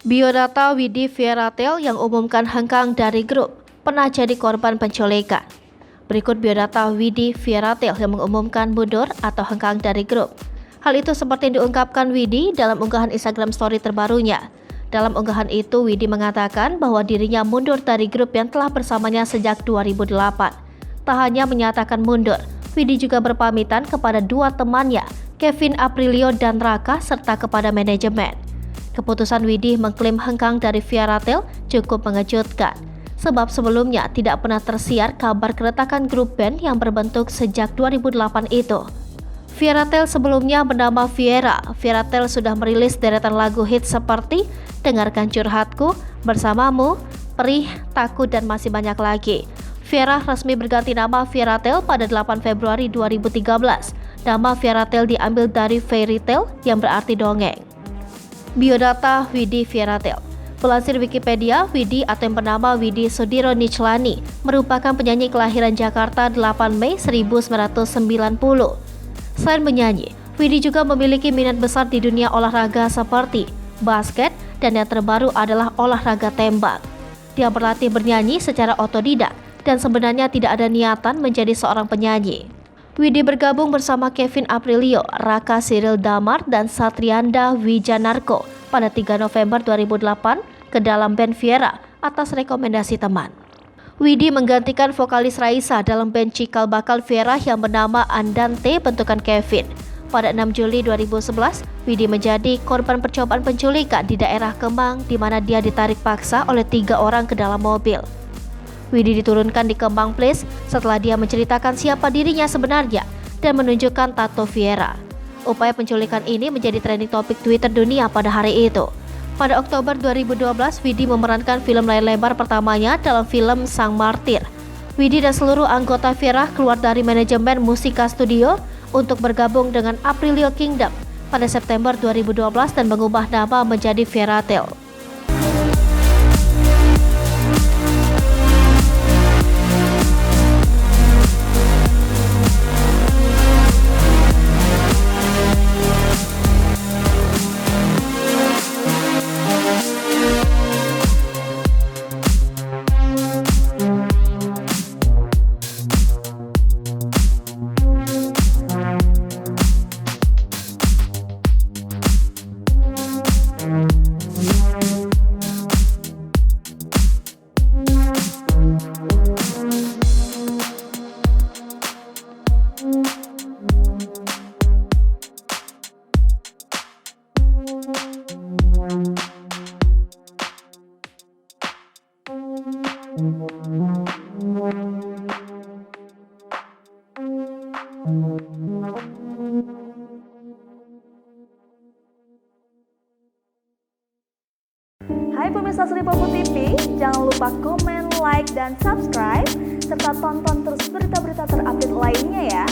Biodata Widi Fairytale yang umumkan hengkang dari grup pernah jadi korban penculikan. Berikut biodata Widi Fairytale yang mengumumkan mundur atau hengkang dari grup. Hal itu seperti yang diungkapkan Widi dalam unggahan Instagram Story terbarunya. Dalam unggahan itu, Widi mengatakan bahwa dirinya mundur dari grup yang telah bersamanya sejak 2008. Tak hanya menyatakan mundur, Widi juga berpamitan kepada dua temannya, Kevin Aprilio dan Raka, serta kepada manajemen. Keputusan Widi mengklaim hengkang dari Fairytale cukup mengejutkan, sebab sebelumnya tidak pernah tersiar kabar keretakan grup band yang berbentuk sejak 2008 itu. Fairytale sebelumnya bernama Viera. Fairytale sudah merilis deretan lagu hit seperti Dengarkan Curhatku, Bersamamu, Perih, Takut, dan masih banyak lagi. Viera resmi berganti nama Fairytale pada 8 Februari 2013. Nama Fairytale diambil dari fairy tale yang berarti dongeng. Biodata Widi Fairytale. Pelansir Wikipedia, Widi atau yang bernama Widi Sudiro Nichlany merupakan penyanyi kelahiran Jakarta 8 Mei 1990. Selain menyanyi, Widi juga memiliki minat besar di dunia olahraga seperti basket dan yang terbaru adalah olahraga tembak. Dia berlatih bernyanyi secara otodidak dan sebenarnya tidak ada niatan menjadi seorang penyanyi. Widi bergabung bersama Kevin Aprilio, Raka Cyril Damar, dan Satrianda Wijanarko pada 3 November 2008 ke dalam band Viera atas rekomendasi teman. Widi menggantikan vokalis Raisa dalam band cikal bakal Viera yang bernama Andante bentukan Kevin. Pada 6 Juli 2011, Widi menjadi korban percobaan penculikan di daerah Kemang, di mana dia ditarik paksa oleh 3 orang ke dalam mobil. Widi diturunkan di Kemang Place setelah dia menceritakan siapa dirinya sebenarnya dan menunjukkan tato Viera. Upaya penculikan ini menjadi trending topik Twitter dunia pada hari itu. Pada Oktober 2012, Widi memerankan film layar lebar pertamanya dalam film Sang Martir. Widi dan seluruh anggota Viera keluar dari manajemen Musika Studio untuk bergabung dengan Aprilio Kingdom pada September 2012 dan mengubah nama menjadi Fairytale. Hai pemirsa Sri Popo TV, jangan lupa komen, like, dan subscribe, serta tonton terus berita-berita terupdate lainnya ya.